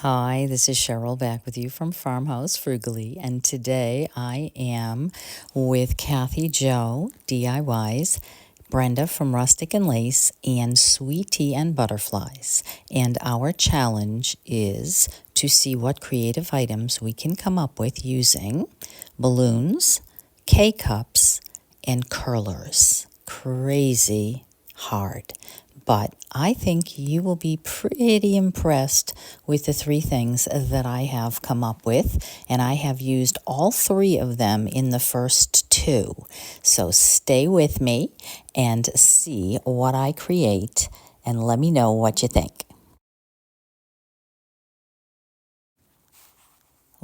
Hi, this is Cheryl back with you from Farmhouse Frugally, and today I am with Kathy Jo DIYs, Brenda from Rustic and Lace, and Sweet Tea and Butterflies. And our challenge is to see what creative items we can come up with using balloons, K-cups, and curlers. Crazy hard. But I think you will be pretty impressed with the three things that I have come up with, and I have used all three of them in the first two. So stay with me and see what I create, and let me know what you think.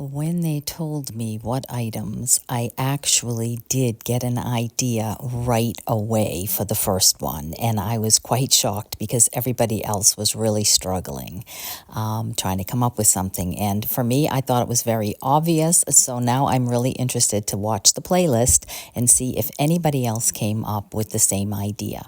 When they told me what items, I actually did get an idea right away for the first one, and I was quite shocked because everybody else was really struggling trying to come up with something. And for me, I thought it was very obvious, so now I'm really interested to watch the playlist and see if anybody else came up with the same idea.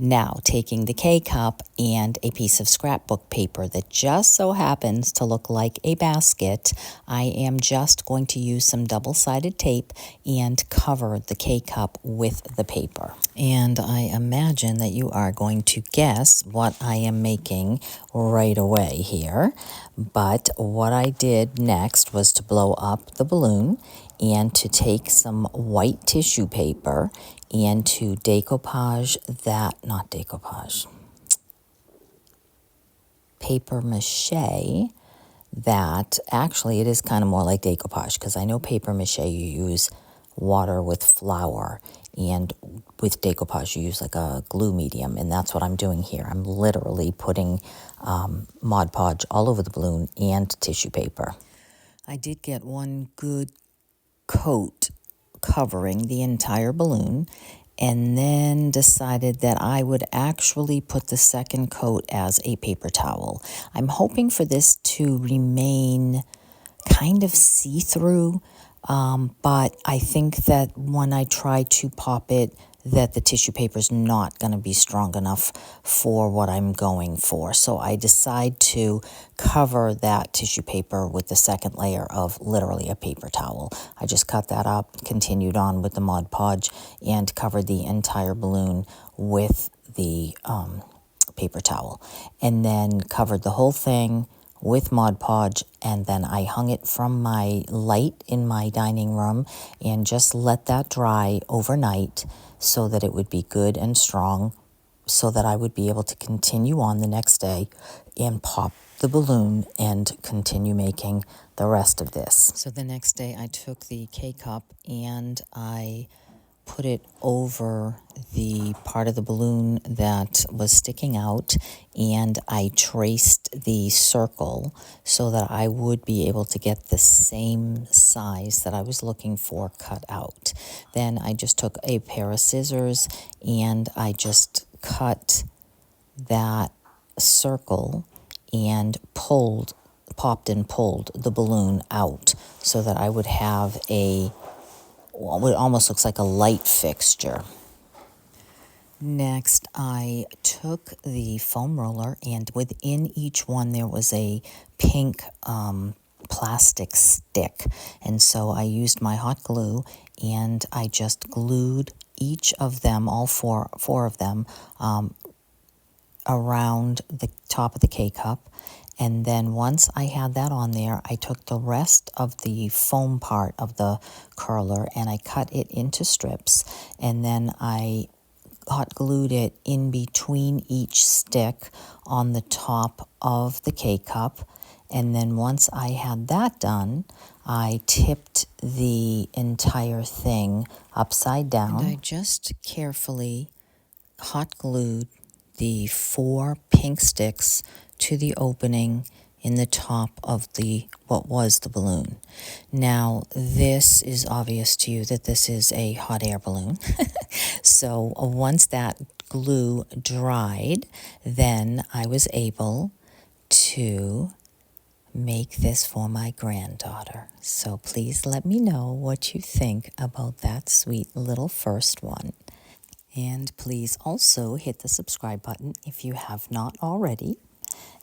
Now, taking the K-cup and a piece of scrapbook paper that just so happens to look like a basket, I am just going to use some double-sided tape and cover the K-cup with the paper. And I imagine that you are going to guess what I am making right away here. But what I did next was to blow up the balloon and to take some white tissue paper and to decoupage that, not decoupage, paper mache that, actually it is kind of more like decoupage because I know paper mache you use water with flour, and with decoupage you use like a glue medium, and that's what I'm doing here. I'm literally putting Mod Podge all over the balloon and tissue paper. I did get one good coat covering the entire balloon, and then decided that I would actually put the second coat as a paper towel. I'm hoping for this to remain kind of see-through, but I think that when I try to pop it, that the tissue paper is not going to be strong enough for what I'm going for. So I decide to cover that tissue paper with the second layer of literally a paper towel. I just cut that up, continued on with the Mod Podge, and covered the entire balloon with the paper towel. And then covered the whole thing with Mod Podge, and then I hung it from my light in my dining room and just let that dry overnight so that it would be good and strong, so that I would be able to continue on the next day and pop the balloon and continue making the rest of this. So the next day I took the K-cup and I put it over the part of the balloon that was sticking out, and I traced the circle so that I would be able to get the same size that I was looking for cut out. Then I just took a pair of scissors and I just cut that circle and popped and pulled the balloon out so that I would have what almost looks like a light fixture. Next, I took the foam roller, and within each one there was a pink plastic stick. And so I used my hot glue and I just glued each of them, all four of them, around the top of the K-cup. And then once I had that on there, I took the rest of the foam part of the curler and I cut it into strips, and then I hot glued it in between each stick on the top of the K-cup. And then once I had that done, I tipped the entire thing upside down. And I just carefully hot glued the 4 pink sticks to the opening in the top of what was the balloon. Now, this is obvious to you that this is a hot air balloon. So once that glue dried, then I was able to make this for my granddaughter. So please let me know what you think about that sweet little first one. And please also hit the subscribe button if you have not already.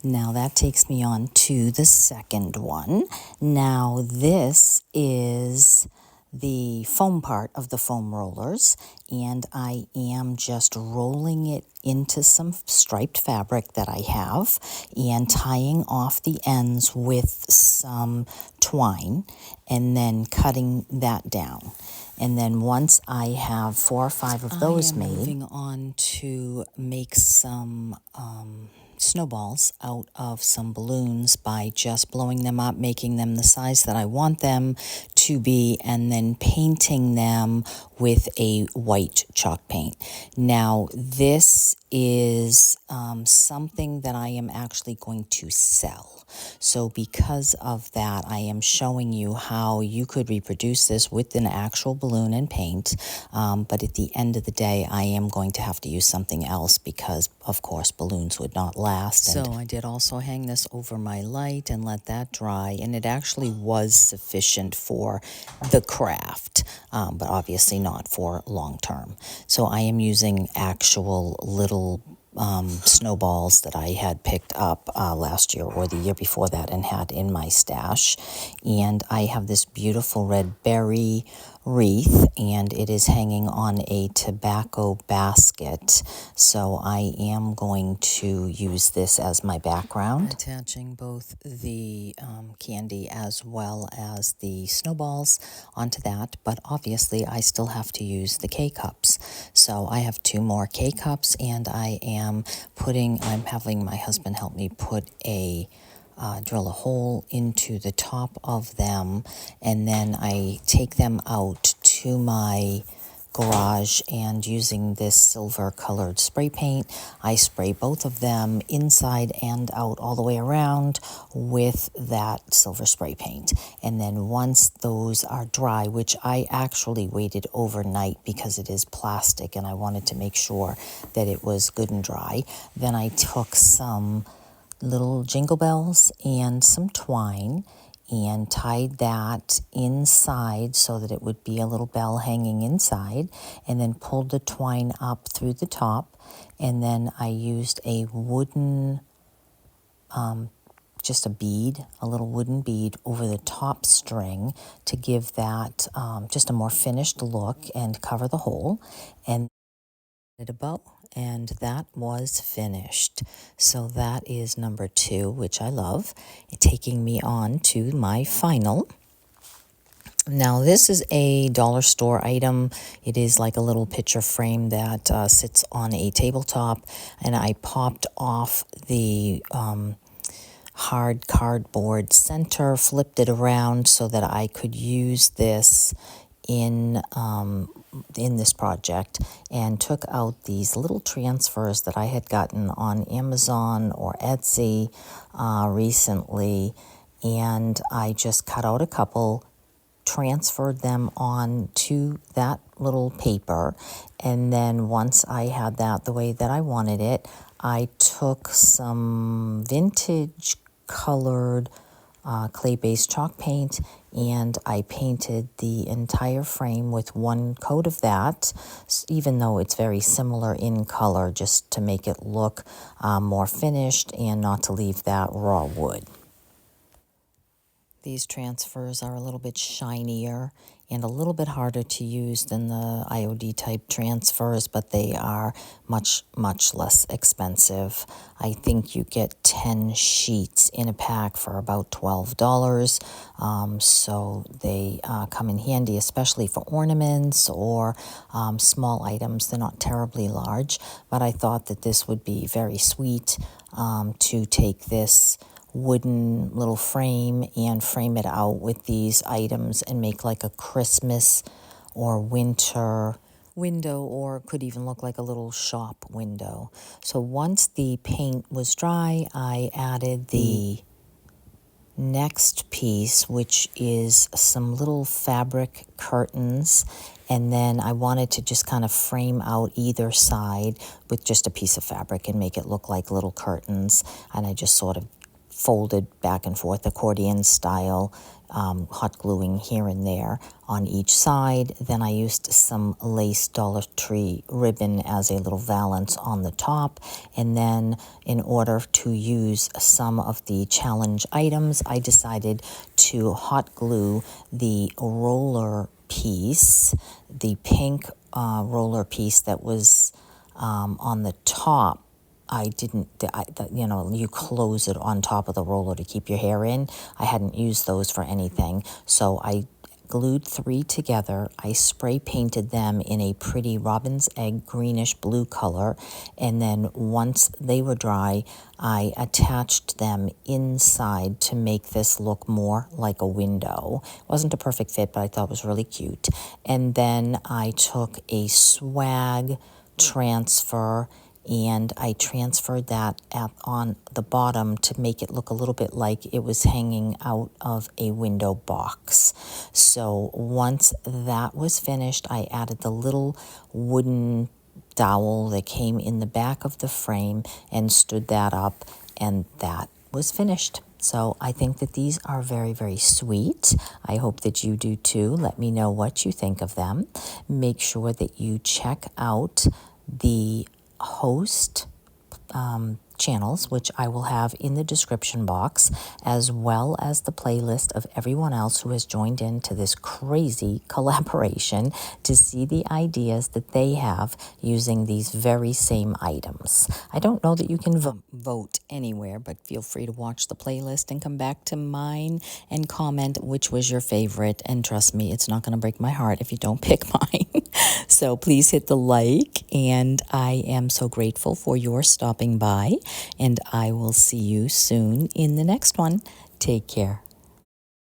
Now that takes me on to the second one. Now this is the foam part of the foam rollers, and I am just rolling it into some striped fabric that I have and tying off the ends with some twine and then cutting that down. And then once I have 4 or 5 of those made, moving on to make some snowballs out of some balloons by just blowing them up, making them the size that I want them to be, and then painting them with a white chalk paint. Now, this is something that I am actually going to sell. So because of that, I am showing you how you could reproduce this with an actual balloon and paint. But at the end of the day, I am going to have to use something else because, of course, balloons would not last. So I did also hang this over my light and let that dry. And it actually was sufficient for the craft, but obviously not for long term. So I am using actual little snowballs that I had picked up last year or the year before that and had in my stash. And I have this beautiful red berry wreath, and it is hanging on a tobacco basket. So I am going to use this as my background. Attaching both the candy as well as the snowballs onto that, but obviously I still have to use the K-cups. So I have 2 more K-cups, and I'm having my husband help me put drill a hole into the top of them, and then I take them out to my garage, and using this silver colored spray paint, I spray both of them inside and out all the way around with that silver spray paint. And then once those are dry, which I actually waited overnight because it is plastic and I wanted to make sure that it was good and dry, then I took some little jingle bells and some twine and tied that inside so that it would be a little bell hanging inside, and then pulled the twine up through the top. And then I used a wooden, just a bead, a little wooden bead over the top string to give that just a more finished look and cover the hole. And a bow, and that was finished. So that is number 2, which I love, taking me on to my final. Now this is a dollar store item. It is like a little picture frame that sits on a tabletop, and I popped off the hard cardboard center, flipped it around so that I could use this in this project, and took out these little transfers that I had gotten on Amazon or Etsy recently, and I just cut out a couple, transferred them on to that little paper, and then once I had that the way that I wanted it, I took some vintage colored clay-based chalk paint, and I painted the entire frame with 1 coat of that, even though it's very similar in color, just to make it look more finished and not to leave that raw wood. These transfers are a little bit shinier and a little bit harder to use than the IOD type transfers, but they are much, much less expensive. I think you get 10 sheets in a pack for about $12. So they come in handy, especially for ornaments or small items. They're not terribly large, but I thought that this would be very sweet to take this wooden little frame and frame it out with these items and make like a Christmas or winter window, or could even look like a little shop window. So once the paint was dry, I added the next piece, which is some little fabric curtains, and then I wanted to just kind of frame out either side with just a piece of fabric and make it look like little curtains, and I just sort of folded back and forth, accordion style, hot gluing here and there on each side. Then I used some lace Dollar Tree ribbon as a little valance on the top. And then in order to use some of the challenge items, I decided to hot glue the roller piece, the pink roller piece that was on the top. I didn't, you close it on top of the roller to keep your hair in. I hadn't used those for anything. So I glued 3 together. I spray painted them in a pretty robin's egg greenish blue color. And then once they were dry, I attached them inside to make this look more like a window. It wasn't a perfect fit, but I thought it was really cute. And then I took a swag transfer and I transferred that on the bottom to make it look a little bit like it was hanging out of a window box. So once that was finished, I added the little wooden dowel that came in the back of the frame and stood that up, and that was finished. So I think that these are very, very sweet. I hope that you do too. Let me know what you think of them. Make sure that you check out the host channels, which I will have in the description box, as well as the playlist of everyone else who has joined into this crazy collaboration to see the ideas that they have using these very same items. I don't know that you can vote anywhere, but feel free to watch the playlist and come back to mine and comment which was your favorite. And trust me, it's not going to break my heart if you don't pick mine. So please hit the like, and I am so grateful for your stopping by, and I will see you soon in the next one. Take care.